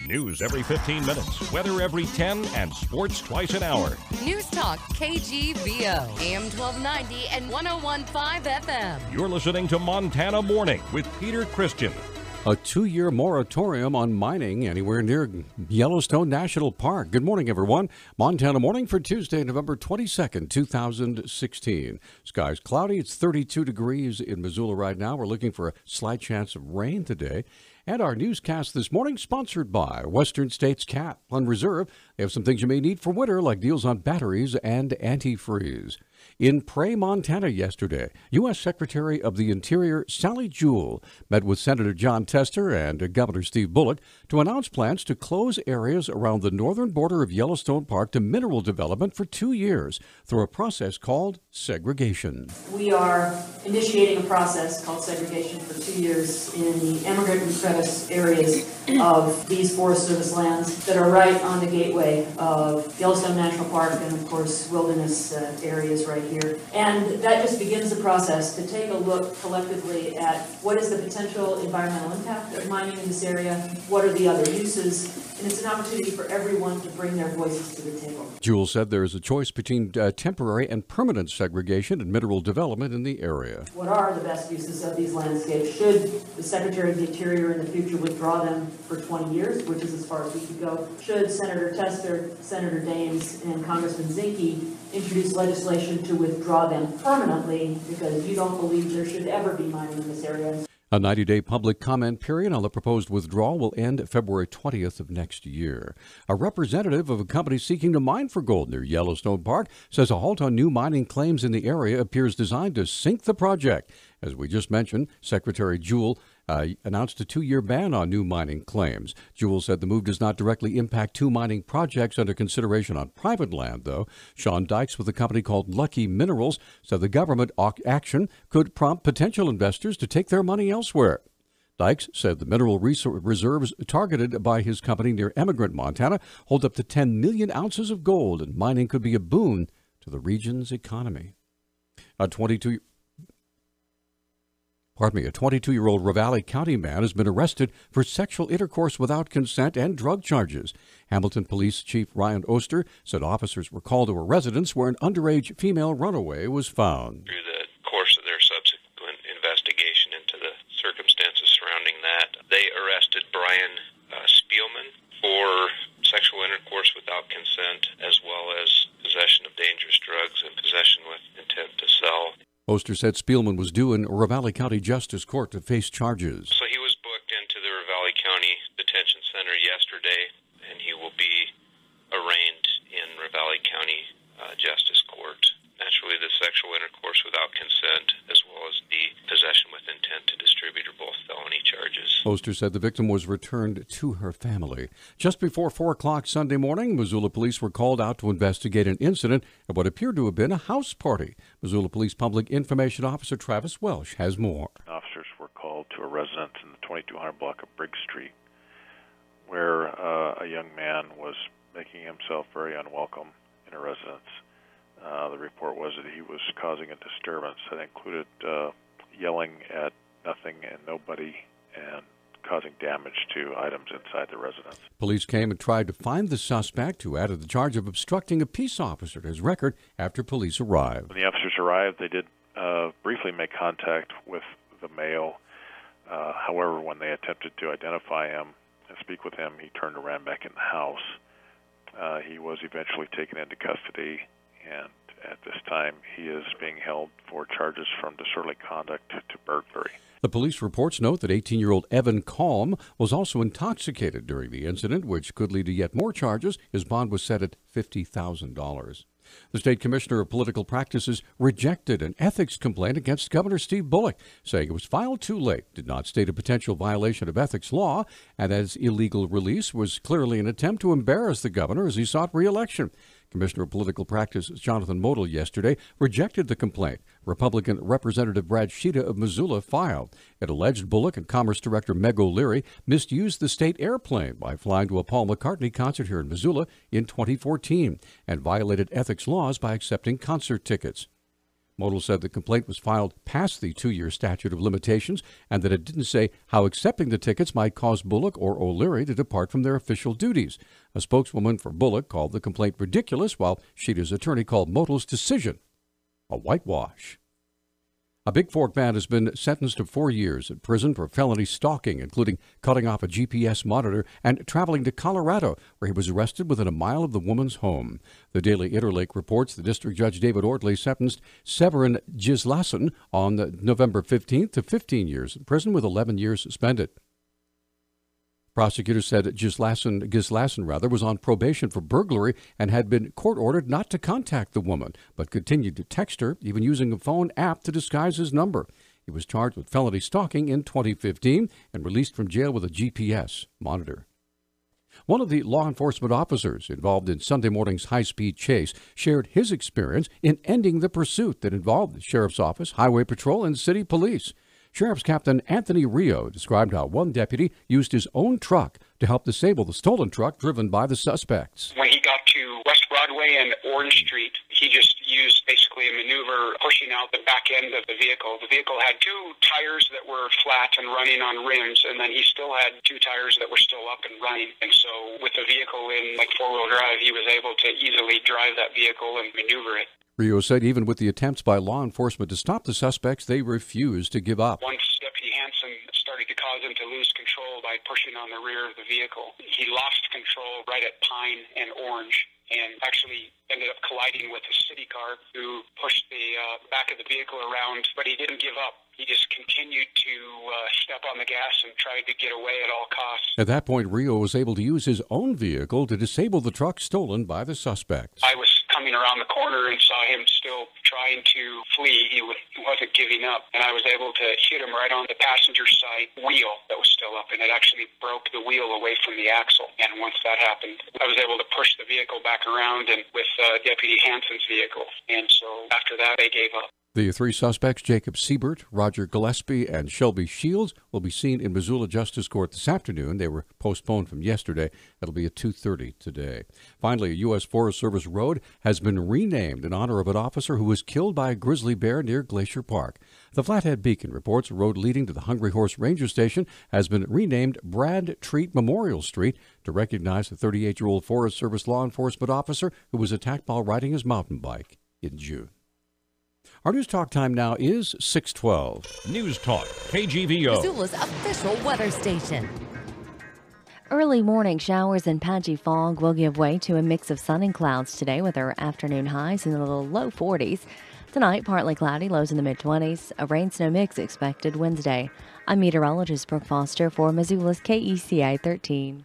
News every 15 minutes, weather every 10, and sports twice an hour. Newstalk KGVO, AM 1290 and 101.5 FM. You're listening to Montana Morning with Peter Christian. A 2-year moratorium on mining anywhere near Yellowstone National Park. Good morning, everyone. Montana Morning for Tuesday, November 22nd, 2016. Skies cloudy. It's 32 degrees in Missoula right now. We're looking for a slight chance of rain today. And our newscast this morning sponsored by Western States Cat on Reserve. They have some things you may need for winter, like deals on batteries and antifreeze. In Prey, Montana yesterday, U.S. Secretary of the Interior Sally Jewell met with Senator John Tester and Governor Steve Bullock to announce plans to close areas around the northern border of Yellowstone Park to mineral development for 2 years through a process called segregation. We are initiating a process called segregation for 2 years in the Emigrant and Crevice areas of these Forest Service lands that are right on the gateway of Yellowstone National Park and, of course, wilderness areas right here. And that just begins the process to take a look collectively at what is the potential environmental impact of mining in this area, what are the other uses, and it's an opportunity for everyone to bring their voices to the table. Jewell said there is a choice between temporary and permanent segregation and mineral development in the area. What are the best uses of these landscapes? Should the Secretary of the Interior in the future withdraw them for 20 years, which is as far as we could go? Should Senator Tester, Senator Daines, and Congressman Zinke introduce legislation to withdraw them permanently because you don't believe there should ever be mining in this area? A 90-day public comment period on the proposed withdrawal will end February 20th of next year. A representative of a company seeking to mine for gold near Yellowstone Park says a halt on new mining claims in the area appears designed to sink the project. As we just mentioned, Secretary Jewell announced a 2-year ban on new mining claims. Jewell said the move does not directly impact 2 mining projects under consideration on private land, though. Sean Dykes with a company called Lucky Minerals said the government action could prompt potential investors to take their money elsewhere. Dykes said the mineral reserves targeted by his company near Emigrant, Montana, hold up to 10 million ounces of gold, and mining could be a boon to the region's economy. A 22-year-old Ravalli County man has been arrested for sexual intercourse without consent and drug charges. Hamilton Police Chief Ryan Oster said officers were called to a residence where an underage female runaway was found. Through the course of their subsequent investigation into the circumstances surrounding that, they arrested Brian Spielman for sexual intercourse without consent, as well as possession of dangerous drugs and possession with intent to sell. Oster said Spielman was due in Ravalli County Justice Court to face charges. So he was booked into the Ravalli County Detention Center yesterday, and he will be arraigned in Ravalli County Justice Court. Naturally, the sexual intercourse without consent, as well as the possession with intent to distribute, are both felony charges. Oster said the victim was returned to her family. Just before 4 o'clock Sunday morning, Missoula police were called out to investigate an incident at what appeared to have been a house party. Missoula Police Public Information Officer Travis Welsh has more. Officers were called to a residence in the 2200 block of Briggs Street, where a young man was making himself very unwelcome in a residence. The report was that he was causing a disturbance that included yelling at nothing and nobody and causing damage to items inside the residence. Police came and tried to find the suspect, who added the charge of obstructing a peace officer to his record after police arrived. When the officers arrived, they did briefly make contact with the male. However, when they attempted to identify him and speak with him, he turned and ran back in the house. He was eventually taken into custody, and at this time he is being held for charges from disorderly conduct to burglary. The police reports note that 18-year-old Evan Calm was also intoxicated during the incident, which could lead to yet more charges. His bond was set at $50,000. The state commissioner of political practices rejected an ethics complaint against Governor Steve Bullock, saying it was filed too late, did not state a potential violation of ethics law, and as illegal release was clearly an attempt to embarrass the governor as he sought re-election. Commissioner of Political Practice Jonathan Modell yesterday rejected the complaint Republican Representative Brad Sheeta of Missoula filed. It alleged Bullock and Commerce Director Meg O'Leary misused the state airplane by flying to a Paul McCartney concert here in Missoula in 2014 and violated ethics laws by accepting concert tickets. Modal said the complaint was filed past the 2-year statute of limitations and that it didn't say how accepting the tickets might cause Bullock or O'Leary to depart from their official duties. A spokeswoman for Bullock called the complaint ridiculous, while Sheeta's attorney called Modal's decision a whitewash. A Big Fork man has been sentenced to 4 years in prison for felony stalking, including cutting off a GPS monitor and traveling to Colorado, where he was arrested within a mile of the woman's home. The Daily Interlake reports the District Judge David Ortley sentenced Severin Gislason on November 15th to 15 years in prison with 11 years suspended. Prosecutors said Gislason was on probation for burglary and had been court-ordered not to contact the woman, but continued to text her, even using a phone app to disguise his number. He was charged with felony stalking in 2015 and released from jail with a GPS monitor. One of the law enforcement officers involved in Sunday morning's high-speed chase shared his experience in ending the pursuit that involved the Sheriff's Office, Highway Patrol, and City Police. Sheriff's Captain Anthony Rio described how one deputy used his own truck to help disable the stolen truck driven by the suspects. When he got to West Broadway and Orange Street, he just used basically a maneuver pushing out the back end of the vehicle. The vehicle had 2 tires that were flat and running on rims, and then he still had 2 tires that were still up and running. And so with the vehicle in four-wheel drive, he was able to easily drive that vehicle and maneuver it. Rio said even with the attempts by law enforcement to stop the suspects, they refused to give up. Once Deputy Hansen started to cause him to lose control by pushing on the rear of the vehicle, he lost control right at Pine and Orange and actually ended up colliding with a city car who pushed the back of the vehicle around, but he didn't give up. He just continued to step on the gas and tried to get away at all costs. At that point, Rio was able to use his own vehicle to disable the truck stolen by the suspects. I was coming around the corner and saw him still trying to flee. He wasn't giving up, and I was able to hit him right on the passenger side wheel that was still up, and it actually broke the wheel away from the axle. And once that happened, I was able to push the vehicle back around and with Deputy Hansen's vehicle. And so after that, they gave up. The 3 suspects, Jacob Siebert, Roger Gillespie, and Shelby Shields, will be seen in Missoula Justice Court this afternoon. They were postponed from yesterday. It'll be at 2:30 today. Finally, a U.S. Forest Service road has been renamed in honor of an officer who was killed by a grizzly bear near Glacier Park. The Flathead Beacon reports a road leading to the Hungry Horse Ranger Station has been renamed Brad Treat Memorial Street to recognize the 38-year-old Forest Service law enforcement officer who was attacked while riding his mountain bike in June. Our news talk time now is 6:12. News Talk, KGVO. Missoula's official weather station. Early morning showers and patchy fog will give way to a mix of sun and clouds today with our afternoon highs in the low 40s. Tonight, partly cloudy, lows in the mid-20s. A rain-snow mix expected Wednesday. I'm meteorologist Brooke Foster for Missoula's KECI 13.